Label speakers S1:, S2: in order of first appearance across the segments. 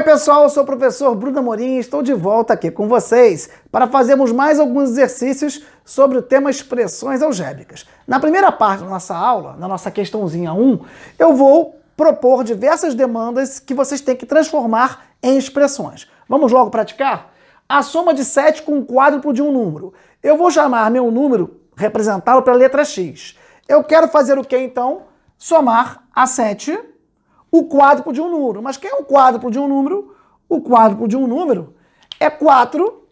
S1: pessoal, eu sou o professor Bruno Amorim e estou de volta aqui com vocês para fazermos mais alguns exercícios sobre o tema expressões algébricas. Na primeira parte da nossa aula, na nossa questãozinha 1, eu vou propor diversas demandas que vocês têm que transformar em expressões. Vamos logo praticar? A soma de 7 com um quádruplo de um número. Eu vou chamar meu número, representá-lo pela letra X. Eu quero fazer o que então? Somar a 7 o quádruplo de um número. Mas quem é o quádruplo de um número? O quádruplo de um número é 4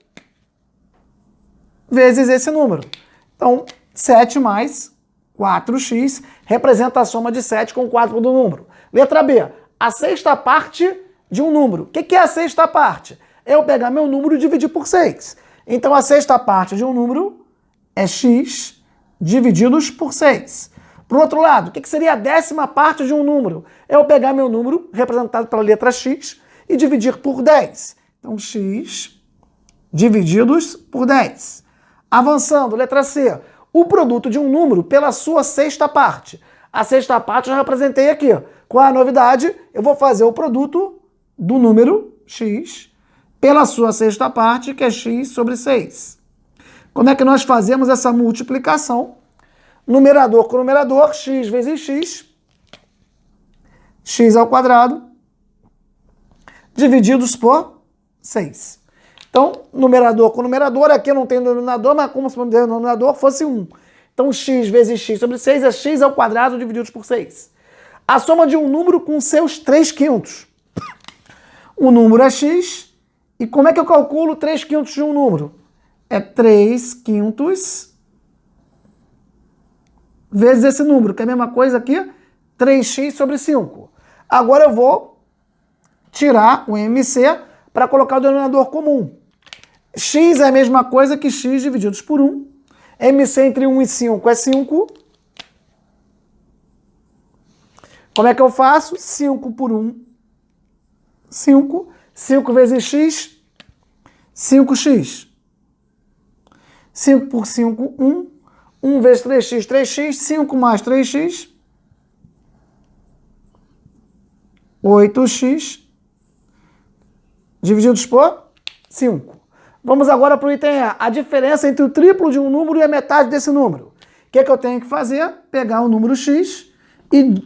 S1: vezes esse número. Então, 7 mais 4x representa a soma de 7 com o quádruplo do número. Letra B, a sexta parte de um número. O que é a sexta parte? É eu pegar meu número e dividir por 6. Então, a sexta parte de um número é x divididos por 6. Por outro lado, o que seria a décima parte de um número? É eu pegar meu número, representado pela letra x, e dividir por 10. Então, x divididos por 10. Avançando, letra C. O produto de um número pela sua sexta parte. A sexta parte eu já representei aqui. Qual é a novidade? Eu vou fazer o produto do número x pela sua sexta parte, que é x sobre 6. Como é que nós fazemos essa multiplicação? Numerador com numerador, x vezes x ao quadrado, divididos por 6. Então, numerador com numerador, aqui não tem denominador, mas como se o denominador fosse 1. Então, x vezes x sobre 6 é x ao quadrado divididos por 6. A soma de um número com seus 3/5. O número é x, e como é que eu calculo 3/5 de um número? É 3/5 vezes esse número, que é a mesma coisa aqui, 3x sobre 5. Agora eu vou tirar o MC para colocar o denominador comum. X é a mesma coisa que x divididos por 1. MC entre 1 e 5 é 5. Como é que eu faço? 5 por 1, 5. 5 vezes x, 5x. 5 por 5, 1. 1 vezes 3x, 3x, 5 mais 3x, 8x, divididos por 5. Vamos agora para o item A. A diferença entre o triplo de um número e a metade desse número. O que é que eu tenho que fazer? Pegar o número x e...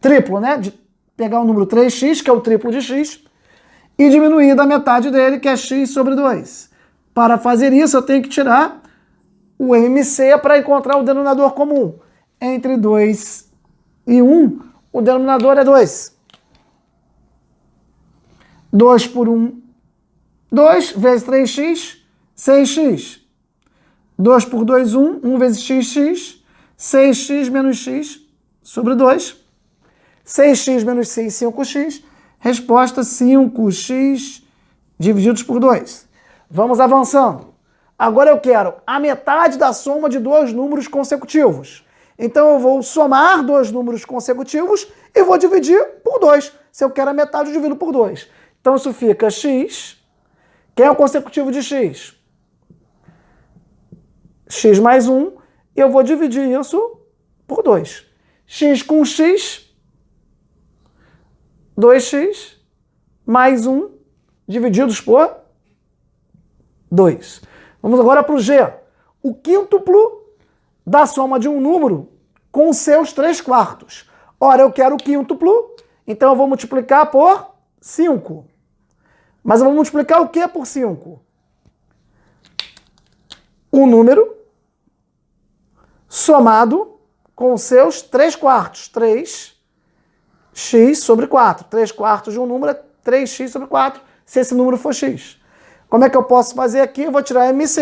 S1: triplo, né? Pegar o número 3x, que é o triplo de x, e diminuir da metade dele, que é x sobre 2. Para fazer isso, eu tenho que tirar o MC para encontrar o denominador comum. Entre 2 e 1, o denominador é 2. 2 por 1, 2 vezes 3x, 6x. 2 por 2, 1. 1 vezes x, 6x menos x sobre 2. 6x menos 6, 5x. Resposta 5x divididos por 2. Vamos avançando. Agora eu quero a metade da soma de dois números consecutivos. Então eu vou somar dois números consecutivos e vou dividir por 2. Se eu quero a metade, eu divido por 2. Então isso fica x. Quem é o consecutivo de x? X mais 1. E eu vou dividir isso por 2. X com x, 2x, mais 1, divididos por 2. Vamos agora para o G. O quíntuplo da soma de um número com seus 3/4. Ora, eu quero o quíntuplo, então eu vou multiplicar por 5. Mas eu vou multiplicar o que por 5? O número somado com seus 3/4. 3x sobre 4. 3/4 de um número é 3x sobre 4, se esse número for x. Como é que eu posso fazer aqui? Eu vou tirar MC.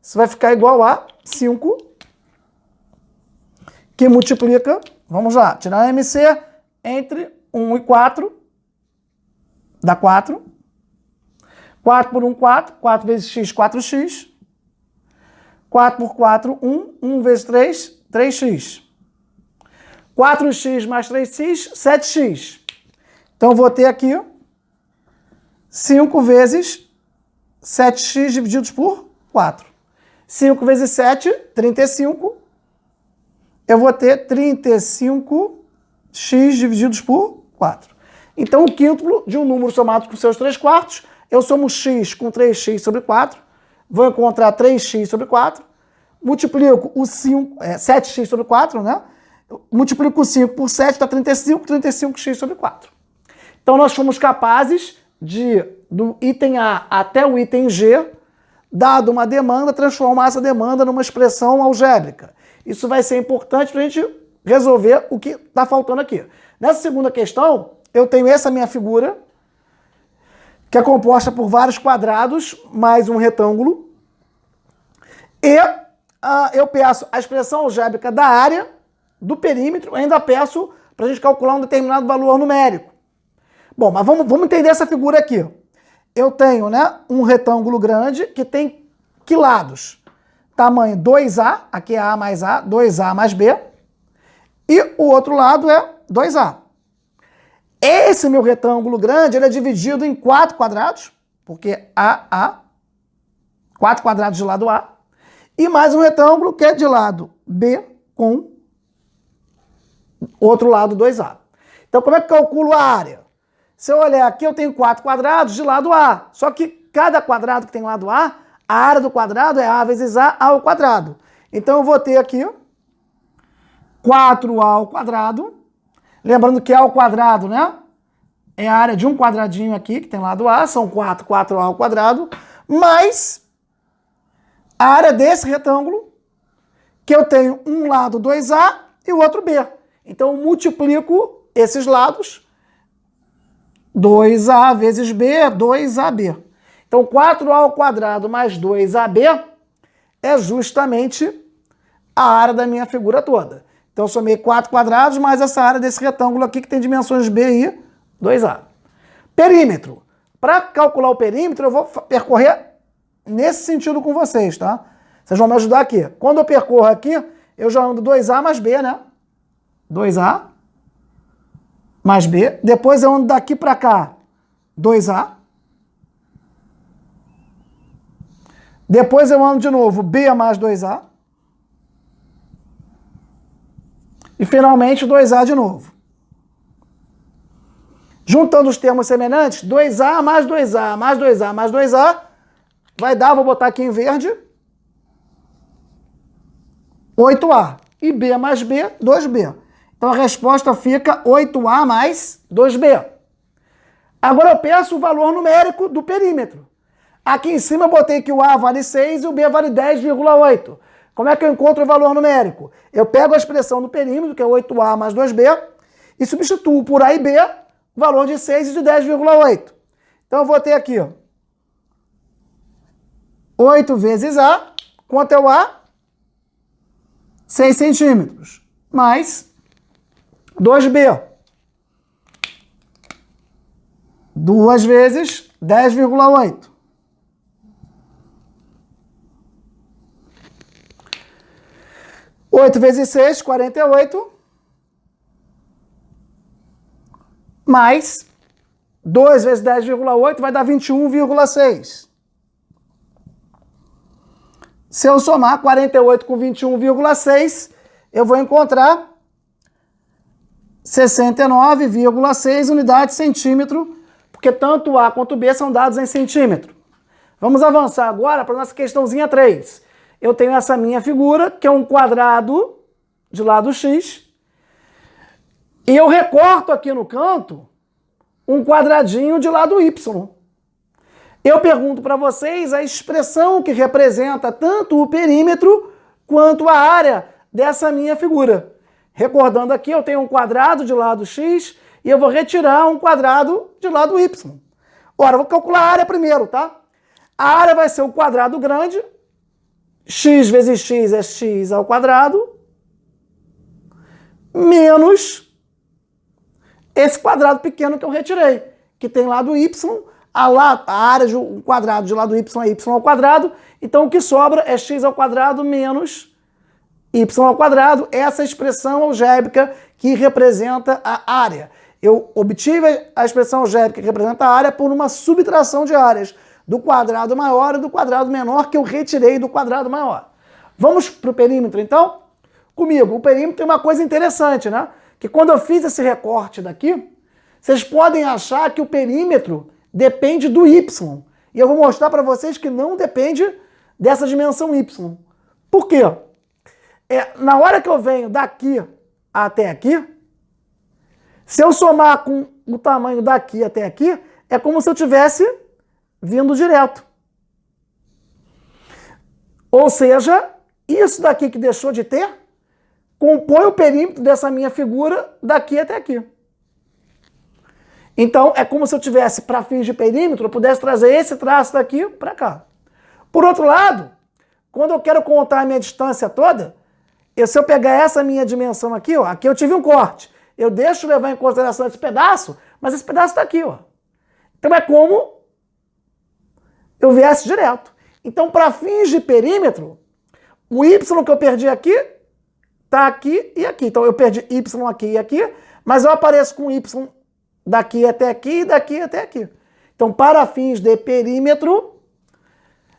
S1: Isso vai ficar igual a 5, que multiplica, vamos lá, tirar MC entre 1 e 4, dá 4. 4 por 1, 4. 4 vezes x, 4x. 4 por 4, 1. 1 vezes 3, 3x. 4x mais 3x, 7x. Então eu vou ter aqui 5 vezes 7x divididos por 4. 5 vezes 7, 35. Eu vou ter 35x divididos por 4. Então, o quíntuplo de um número somado com seus 3/4, eu somo x com 3x sobre 4, vou encontrar 3x sobre 4, multiplico o 7x sobre 4, né? Multiplico o 5 por 7, dá 35, 35x sobre 4. Então, nós fomos capazes de, do item A até o item G, dado uma demanda, transformar essa demanda numa expressão algébrica. Isso vai ser importante para a gente resolver o que está faltando aqui. Nessa segunda questão, eu tenho essa minha figura, que é composta por vários quadrados, mais um retângulo. E eu peço a expressão algébrica da área, do perímetro, ainda peço para a gente calcular um determinado valor numérico. Bom, mas vamos entender essa figura aqui. Eu tenho, né, um retângulo grande que tem que lados? Tamanho 2A, aqui é A mais A, 2A mais B. E o outro lado é 2A. Esse meu retângulo grande, ele é dividido em 4 quadrados, porque AA, 4 quadrados de lado A, e mais um retângulo que é de lado B com outro lado 2A. Então, como é que eu calculo a área? Se eu olhar aqui, eu tenho 4 quadrados de lado A, só que cada quadrado que tem lado A área do quadrado é A vezes A ao quadrado. Então, eu vou ter aqui 4A ao quadrado. Lembrando que A ao quadrado, né? É a área de um quadradinho aqui, que tem lado A, são 4A ao quadrado, mais a área desse retângulo, que eu tenho um lado 2A e o outro B. Então, eu multiplico esses lados, 2A vezes B, 2AB. Então, 4A ao quadrado mais 2AB é justamente a área da minha figura toda. Então, eu somei 4 quadrados mais essa área desse retângulo aqui que tem dimensões B e 2A. Perímetro. Para calcular o perímetro, eu vou percorrer nesse sentido com vocês, tá? Vocês vão me ajudar aqui. Quando eu percorro aqui, eu já ando 2A mais B, né? 2A mais B. Depois eu ando daqui para cá, 2A. Depois eu ando de novo B mais 2A. E finalmente 2A de novo. Juntando os termos semelhantes, 2A mais 2A mais 2A mais 2A, vai dar, vou botar aqui em verde, 8A. E B mais B, 2B. Então a resposta fica 8A mais 2B. Agora eu peço o valor numérico do perímetro. Aqui em cima eu botei que o A vale 6 e o B vale 10,8. Como é que eu encontro o valor numérico? Eu pego a expressão do perímetro, que é 8A mais 2B, e substituo por A e B o valor de 6 e de 10,8. Então eu vou ter aqui, ó, 8 vezes A, quanto é o A? 6 centímetros, mais 2B. 2 vezes 10,8. 8 vezes 6, 48. Mais 2 vezes 10,8 vai dar 21,6. Se eu somar 48 com 21,6, eu vou encontrar 69,6 unidades centímetro, porque tanto A quanto B são dados em centímetro. Vamos avançar agora para a nossa questãozinha 3. Eu tenho essa minha figura, que é um quadrado de lado X, e eu recorto aqui no canto um quadradinho de lado Y. Eu pergunto para vocês a expressão que representa tanto o perímetro quanto a área dessa minha figura. Recordando aqui, eu tenho um quadrado de lado X e eu vou retirar um quadrado de lado Y. Ora, eu vou calcular a área primeiro, tá? A área vai ser o quadrado grande, x vezes x é x ao quadrado, menos esse quadrado pequeno que eu retirei, que tem lado y, a área de um quadrado de lado y é y ao quadrado, então o que sobra é x ao quadrado menos y ao quadrado, essa expressão algébrica que representa a área. Eu obtive a expressão algébrica que representa a área por uma subtração de áreas do quadrado maior e do quadrado menor que eu retirei do quadrado maior. Vamos para o perímetro, então? Comigo, o perímetro tem uma coisa interessante, né? Que quando eu fiz esse recorte daqui, vocês podem achar que o perímetro depende do y. E eu vou mostrar para vocês que não depende dessa dimensão y. Por quê? Na hora que eu venho daqui até aqui, se eu somar com o tamanho daqui até aqui, é como se eu tivesse vindo direto. Ou seja, isso daqui que deixou de ter, compõe o perímetro dessa minha figura daqui até aqui. Então, é como se eu tivesse, para fins de perímetro, eu pudesse trazer esse traço daqui para cá. Por outro lado, quando eu quero contar a minha distância toda, se eu pegar essa minha dimensão aqui, ó, aqui eu tive um corte. Eu deixo levar em consideração esse pedaço, mas esse pedaço está aqui, ó. Então é como eu viesse direto. Então, para fins de perímetro, o y que eu perdi aqui, está aqui e aqui. Então eu perdi y aqui e aqui, mas eu apareço com y daqui até aqui e daqui até aqui. Então, para fins de perímetro,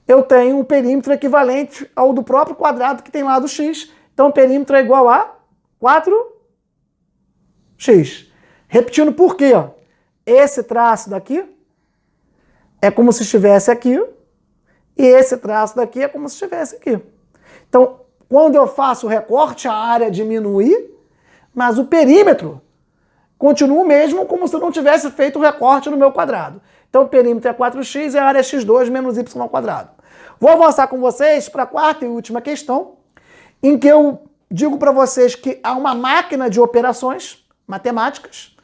S1: eu tenho um perímetro equivalente ao do próprio quadrado que tem lá do x. Então, o perímetro é igual a 4x. Repetindo por quê? Esse traço daqui é como se estivesse aqui e esse traço daqui é como se estivesse aqui. Então, quando eu faço o recorte, a área diminui, mas o perímetro continua o mesmo como se eu não tivesse feito o recorte no meu quadrado. Então, o perímetro é 4x e a área é x2 menos y ao quadrado. Vou avançar com vocês para a quarta e última questão, em que eu digo para vocês que há uma máquina de operações matemáticas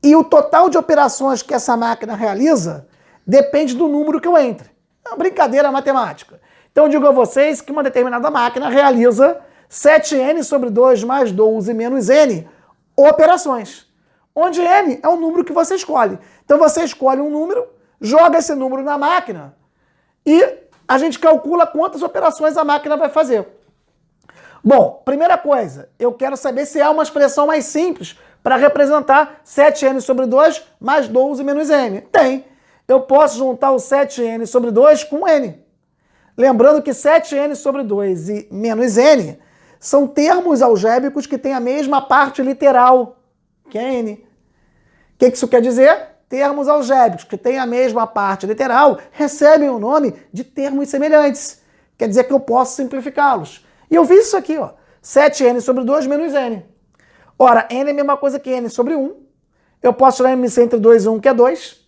S1: e o total de operações que essa máquina realiza depende do número que eu entre. É uma brincadeira matemática. Então eu digo a vocês que uma determinada máquina realiza 7n sobre 2 mais 12 menos n operações, onde n é o número que você escolhe. Então você escolhe um número, joga esse número na máquina e a gente calcula quantas operações a máquina vai fazer. Bom, primeira coisa, eu quero saber se há uma expressão mais simples para representar 7n sobre 2 mais 12 menos n. Tem. Eu posso juntar o 7n sobre 2 com n. Lembrando que 7n sobre 2 e menos n são termos algébricos que têm a mesma parte literal, que é n. O que isso quer dizer? Termos algébricos que têm a mesma parte literal recebem o nome de termos semelhantes. Quer dizer que eu posso simplificá-los. E eu fiz isso aqui, ó. 7n sobre 2 menos n. Ora, n é a mesma coisa que n sobre 1. Eu posso tirar m entre 2 e 1, que é 2.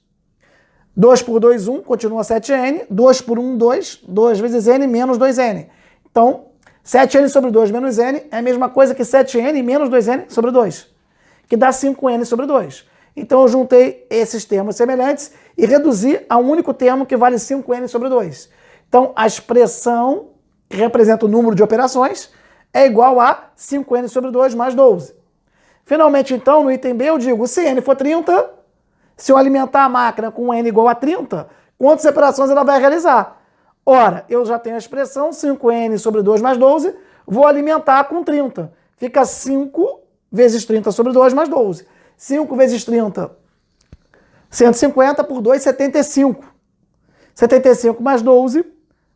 S1: 2 por 2, 1, continua 7n. 2 por 1, 2. 2 vezes n menos 2n. Então, 7n sobre 2 menos n é a mesma coisa que 7n menos 2n sobre 2, que dá 5n sobre 2. Então, eu juntei esses termos semelhantes e reduzi a um único termo que vale 5n sobre 2. Então, a expressão que representa o número de operações é igual a 5n sobre 2 mais 12. Finalmente, então, no item B, eu digo, se n for 30, se eu alimentar a máquina com n igual a 30, quantas operações ela vai realizar? Ora, eu já tenho a expressão 5n sobre 2 mais 12, vou alimentar com 30. Fica 5 vezes 30 sobre 2 mais 12. 5 vezes 30, 150 por 2, 75. 75 mais 12,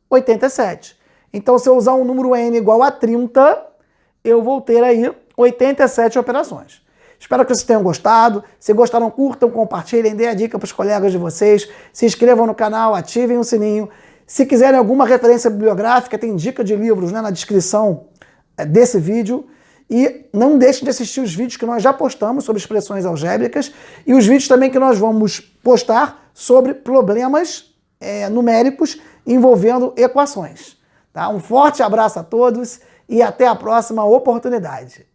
S1: 87. Então, se eu usar um número n igual a 30, eu vou ter aí 87 operações. Espero que vocês tenham gostado. Se gostaram, curtam, compartilhem, deem a dica para os colegas de vocês. Se inscrevam no canal, ativem o sininho. Se quiserem alguma referência bibliográfica, tem dica de livros, né, na descrição desse vídeo. E não deixem de assistir os vídeos que nós já postamos sobre expressões algébricas e os vídeos também que nós vamos postar sobre problemas numéricos envolvendo equações. Tá? Um forte abraço a todos e até a próxima oportunidade.